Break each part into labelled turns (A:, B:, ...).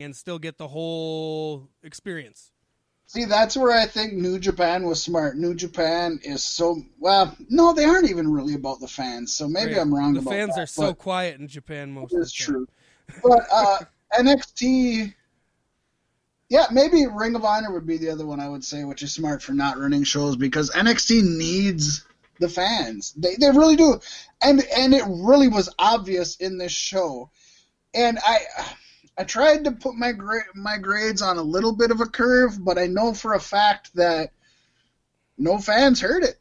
A: and still get the whole experience.
B: See, that's where I think New Japan was smart. New Japan is so... Well, no, they aren't even really about the fans, so maybe I'm wrong about that.
A: The fans are so quiet in Japan most of the time.
B: That's true. But NXT... Yeah, maybe Ring of Honor would be the other one I would say, which is smart for not running shows, because NXT needs the fans. They really do. And it really was obvious in this show. And I tried to put my grades on a little bit of a curve, but I know for a fact that no fans heard it.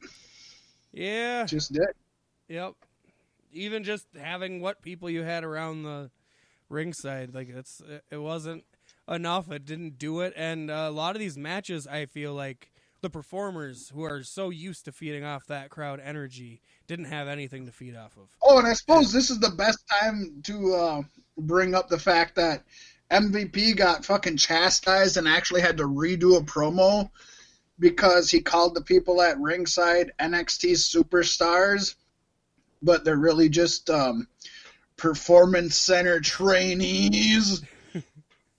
A: Yeah.
B: Just did.
A: Yep. Even just having what people you had around the ringside, like it wasn't enough. It didn't do it. And a lot of these matches, I feel like the performers who are so used to feeding off that crowd energy didn't have anything to feed off of.
B: Oh, and I suppose this is the best time to bring up the fact that MVP got fucking chastised and actually had to redo a promo because he called the people at ringside NXT superstars, but they're really just performance center trainees.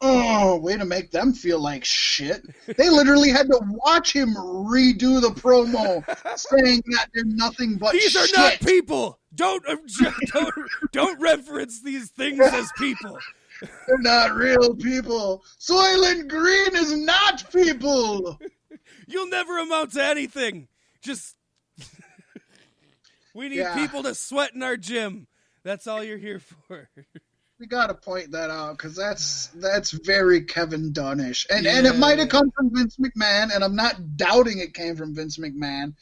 B: Oh, way to make them feel like shit. They literally had to watch him redo the promo saying that they're nothing but
A: These
B: shit.
A: These are not people. Don't reference these things as people.
B: They're not real people. Soylent Green is not people.
A: You'll never amount to anything. Just we need people to sweat in our gym. That's all you're here for.
B: We gotta point that out because that's very Kevin Dunnish, and it might have come from Vince McMahon, and I'm not doubting it came from Vince McMahon,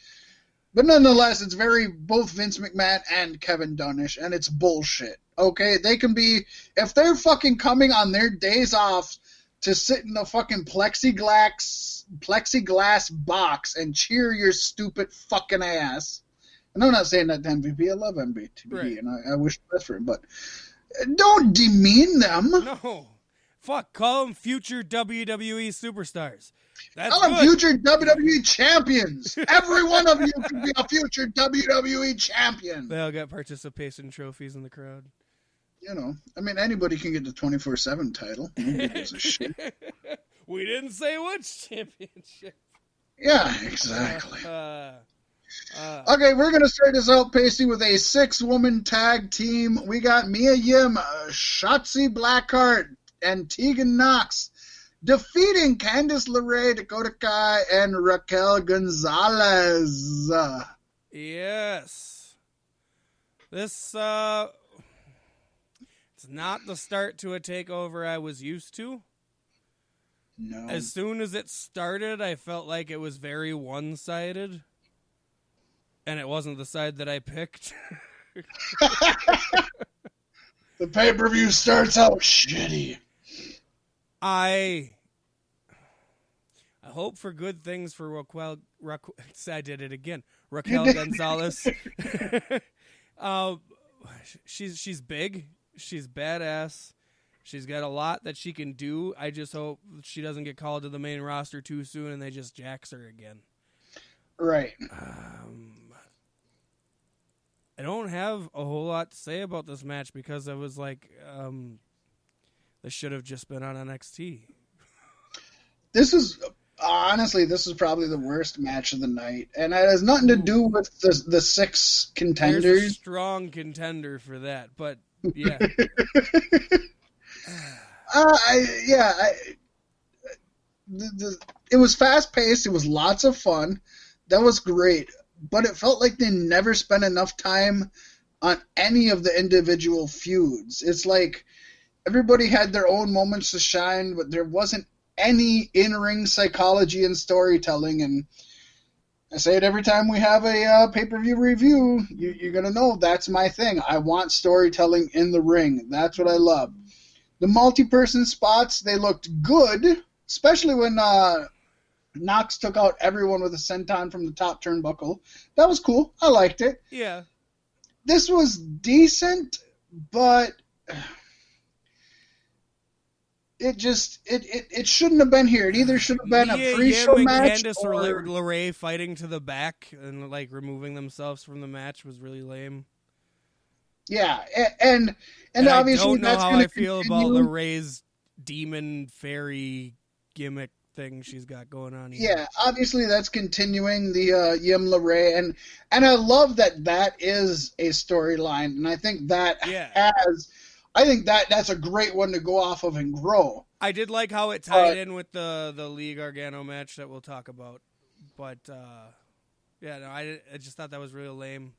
B: but nonetheless, it's very both Vince McMahon and Kevin Dunnish, and it's bullshit. Okay, they can be if they're fucking coming on their days off to sit in a fucking plexiglass box and cheer your stupid fucking ass. And I'm not saying that to MVP. I love MVP, right. And I wish the best for him, but. Don't demean them.
A: No. Fuck, call them future WWE superstars.
B: Call them future WWE champions. Every one of you can be a future WWE champion.
A: They all got participation trophies in the crowd.
B: You know, I mean, anybody can get the 24/7 title. Nobody gives a shit.
A: We didn't say which championship.
B: Yeah, exactly. Okay, we're going to start this out, Pacey, with a 6-woman tag team. We got Mia Yim, Shotzi Blackheart, and Tegan Knox defeating Candice LeRae, Dakota Kai, and Raquel Gonzalez.
A: Yes. This, it's not the start to a takeover I was used to.
B: No.
A: As soon as it started, I felt like it was very one-sided. And it wasn't the side that I picked.
B: The pay-per-view starts out shitty.
A: I hope for good things for Raquel I did it again. Raquel Gonzalez. She's big. She's badass. She's got a lot that she can do. I just hope she doesn't get called to the main roster too soon and they just jax her again.
B: Right.
A: I don't have a whole lot to say about this match because I was like, this should have just been on NXT.
B: This is probably the worst match of the night, and it has nothing to do with the 6 contenders.
A: There's a strong contender for that, but yeah.
B: It was fast paced. It was lots of fun. That was great. But it felt like they never spent enough time on any of the individual feuds. It's like everybody had their own moments to shine, but there wasn't any in-ring psychology and storytelling. And I say it every time we have a pay-per-view review. You're going to know that's my thing. I want storytelling in the ring. That's what I love. The multi-person spots, they looked good, especially when Knox took out everyone with a senton from the top turnbuckle. That was cool. I liked it.
A: Yeah.
B: This was decent, but it shouldn't have been here. It either should have been a pre-show match
A: Candice or LeRae fighting to the back and like removing themselves from the match was really lame.
B: Yeah, and obviously
A: I don't know
B: that's
A: how I feel about LeRae's demon fairy gimmick thing she's got going on here.
B: Yeah, obviously that's continuing the Yimla Ray, and I love that is a storyline, and I think that's a great one to go off of and grow.
A: I did like how it tied in with the Lee Gargano match that we'll talk about, but I just thought that was really lame.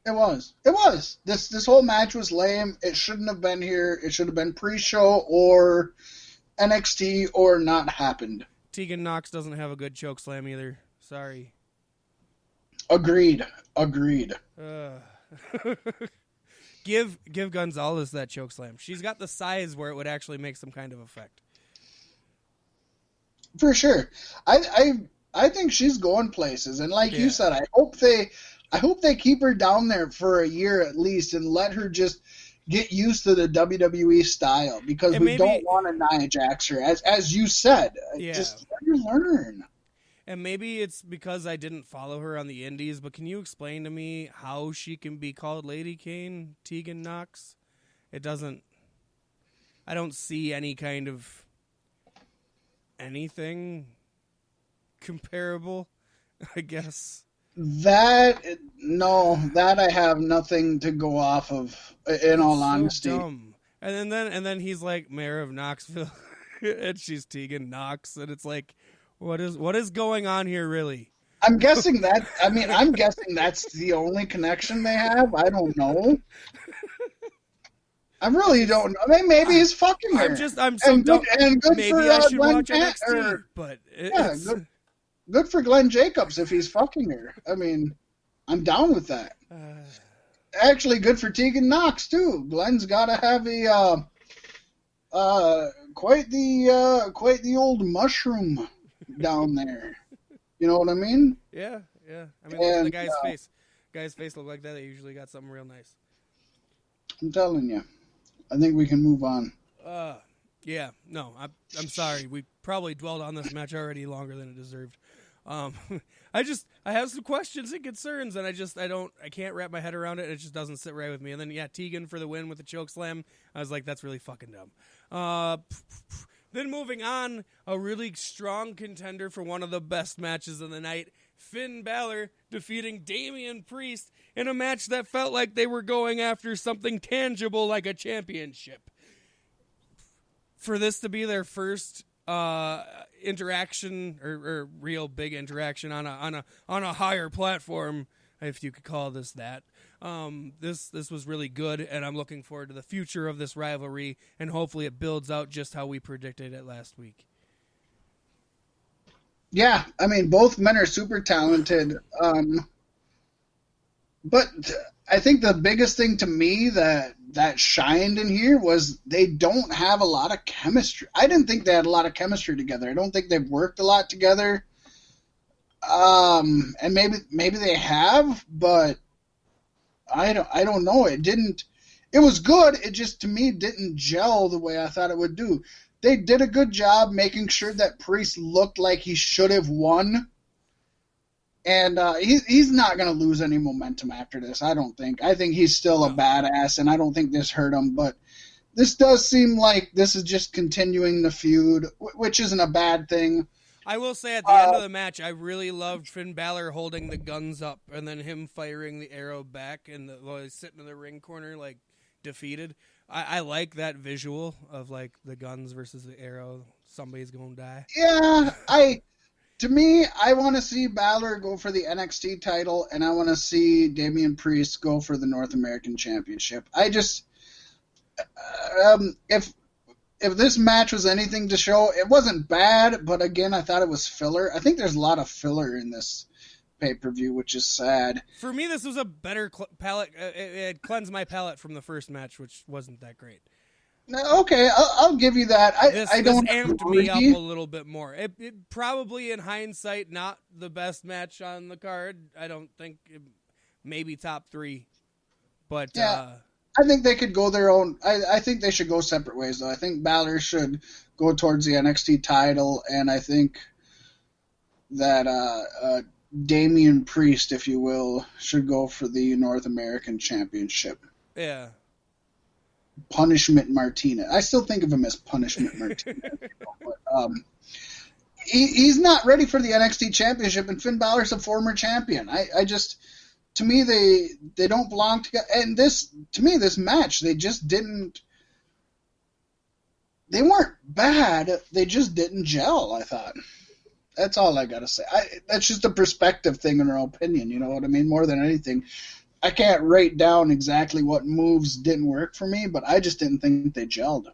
B: It was. This whole match was lame. It shouldn't have been here. It should have been pre-show or NXT or not happened.
A: Tegan Nox doesn't have a good choke slam either. Sorry.
B: Agreed.
A: Give Gonzalez that choke slam. She's got the size where it would actually make some kind of effect.
B: For sure. I think she's going places, and like you said, I hope they keep her down there for a year at least and let her just get used to the WWE style, because don't want to Nia Jax her, as you said.
A: Yeah.
B: Just let her learn.
A: And maybe it's because I didn't follow her on the indies, but can you explain to me how she can be called Lady Kane, Tegan Nox? I don't see any kind of anything comparable, I guess.
B: That I have nothing to go off of, in all honesty.
A: Dumb. And then he's like mayor of Knoxville, and she's Tegan Nox, and it's like, what is going on here, really?
B: I'm guessing that's the only connection they have. I don't know. I really don't know. I mean, maybe he's fucking her.
A: I'm so dumb.
B: Good
A: maybe
B: for
A: I should
B: Glenn
A: watch NXT, but
B: good for Glenn Jacobs if he's fucking her. I mean, I'm down with that. Actually, good for Tegan Nox too. Glenn's got to have quite the old mushroom down there. You know what I mean?
A: Yeah. I mean, look at the guy's face. Guy's face look like that. They usually got something real nice.
B: I'm telling you. I think we can move on.
A: Yeah. No, I'm sorry. We probably dwelled on this match already longer than it deserved. I have some questions and concerns, and I can't wrap my head around it. It just doesn't sit right with me. And then Tegan for the win with the choke slam. I was like, that's really fucking dumb. Then moving on, a really strong contender for one of the best matches of the night, Finn Balor defeating Damian Priest in a match that felt like they were going after something tangible like a championship. For this to be their first interaction or real big interaction on a higher platform, if you could call this that. This was really good, and I'm looking forward to the future of this rivalry, and hopefully it builds out just how we predicted it last week.
B: Yeah, I mean, both men are super talented. But I think the biggest thing to me that shined in here was they don't have a lot of chemistry. I didn't think they had a lot of chemistry together. I don't think they've worked a lot together. And maybe they have, but I don't know. It was good. It just, to me, didn't gel the way I thought it would do. They did a good job making sure that Priest looked like he should have won. And he's not going to lose any momentum after this, I don't think. I think he's still a badass, and I don't think this hurt him. But this does seem like this is just continuing the feud, which isn't a bad thing.
A: I will say at the end of the match, I really loved Finn Balor holding the guns up and then him firing the arrow back and while he's sitting in the ring corner, like, defeated. I like that visual of, like, the guns versus the arrow. Somebody's going to die.
B: Yeah, to me, I want to see Balor go for the NXT title, and I want to see Damian Priest go for the North American Championship. I just, if this match was anything to show, it wasn't bad, but again, I thought it was filler. I think there's a lot of filler in this pay-per-view, which is sad.
A: For me, this was a better palate. It cleansed my palate from the first match, which wasn't that great.
B: Okay, I'll give you that. I don't
A: amped
B: agree.
A: me up a little bit more. It probably, in hindsight, not the best match on the card. I don't think maybe top 3, but
B: yeah, I think they could go their own. I think they should go separate ways, though. I think Balor should go towards the NXT title, and I think that Damian Priest, if you will, should go for the North American Championship.
A: Yeah.
B: Punishment Martinez. I still think of him as Punishment Martinez. But, he's not ready for the NXT Championship, and Finn Balor's a former champion. I just, to me, they don't belong together. And this match, they just didn't. They weren't bad. They just didn't gel, I thought. That's all I got to say. That's just a perspective thing in our opinion, you know what I mean? More than anything. I can't write down exactly what moves didn't work for me, but I just didn't think they gelled.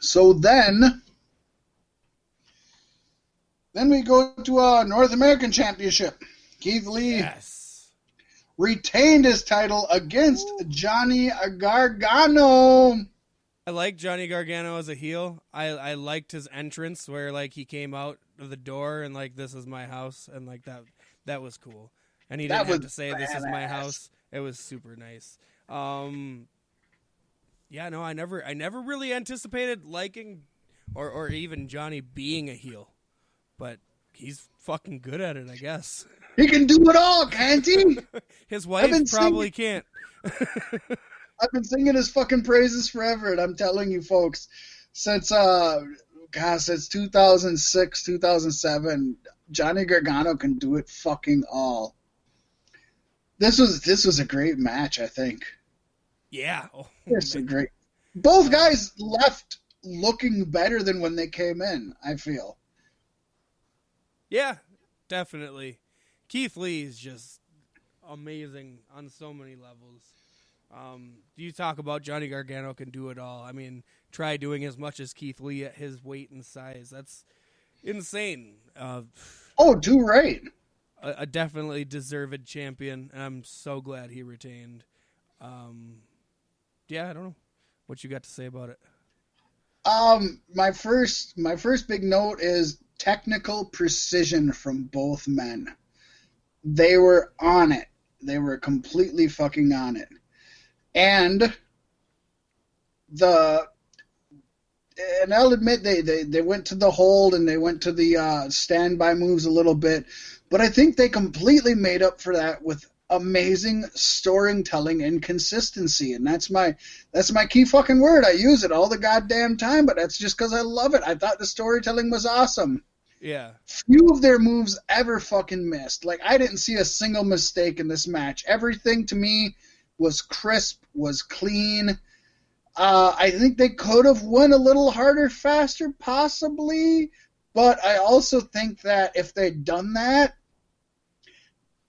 B: So then we go to a North American Championship. Keith Lee retained his title against Johnny Gargano.
A: I like Johnny Gargano as a heel. I liked his entrance where like he came out of the door and like, this is my house, and like that was cool. And he didn't have to say this is my house. It was super nice. Yeah, no, I never really anticipated liking or even Johnny being a heel, but he's fucking good at it, I guess.
B: He can do it all, can't he?
A: His wife probably can't.
B: I've been singing his fucking praises forever, and I'm telling you, folks, since 2006, 2007, Johnny Gargano can do it fucking all. This was a great match, I think.
A: Yeah.
B: It's a great. Both guys left looking better than when they came in, I feel.
A: Yeah, definitely. Keith Lee is just amazing on so many levels. You talk about Johnny Gargano can do it all. I mean, try doing as much as Keith Lee at his weight and size. That's insane.
B: Too right.
A: A definitely deserved champion, and I'm so glad he retained. Yeah, I don't know what you got to say about it.
B: My first big note is technical precision from both men. They were on it. They were completely fucking on it. And I'll admit they went to the hold and they went to the standby moves a little bit, but I think they completely made up for that with amazing storytelling and consistency, and that's my key fucking word. I use it all the goddamn time, but that's just because I love it. I thought the storytelling was awesome.
A: Yeah.
B: Few of their moves ever fucking missed. Like, I didn't see a single mistake in this match. Everything to me was crisp, was clean. I think they could have went a little harder, faster, possibly, but I also think that if they'd done that,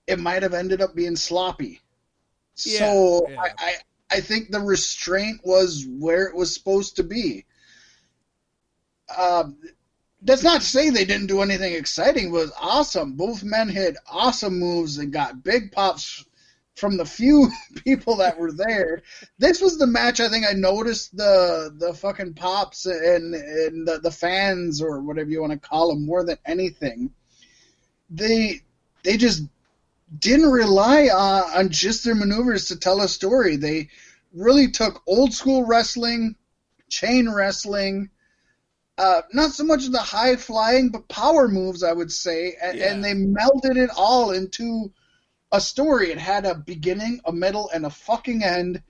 B: it might have ended up being sloppy. Yeah, so yeah. I think the restraint was where it was supposed to be. That's not to say they didn't do anything exciting. It was awesome. Both men hit awesome moves and got big pops from the few people that were there. This was the match I think I noticed the fucking pops and the fans, or whatever you want to call them, more than anything. They just didn't rely on just their maneuvers to tell a story. They really took old school wrestling, chain wrestling, not so much the high flying, but power moves, I would say, and they melded it all into a story. It had a beginning, a middle, and a fucking end.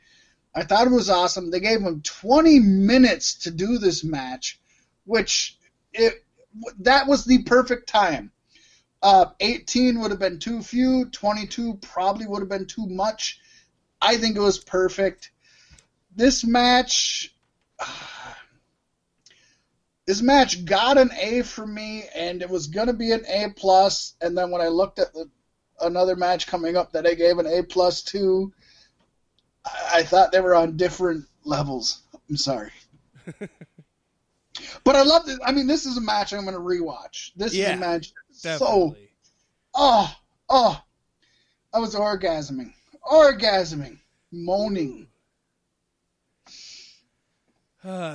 B: I thought it was awesome. They gave them 20 minutes to do this match, that was the perfect time. 18 would have been too few. 22 probably would have been too much. I think it was perfect. This match got an A for me, and it was going to be an A+. And then when I looked at another match coming up that I gave an A+ to, I thought they were on different levels. I'm sorry. But I loved it. I mean, this is a match I'm going to rewatch. This is a match definitely. I was orgasming, moaning.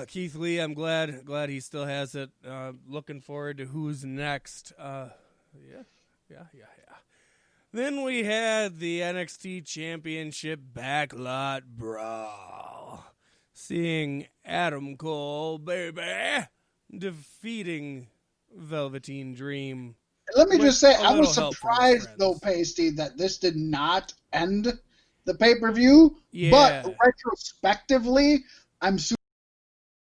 A: Keith Lee, I'm glad he still has it. Looking forward to who's next. Yeah. Then we had the NXT Championship Backlash Brawl, seeing Adam Cole, baby, defeating Velveteen Dream.
B: Let me just say, I was surprised, though, Pasty, that this did not end the pay-per-view,
A: Yeah.
B: but retrospectively, I'm super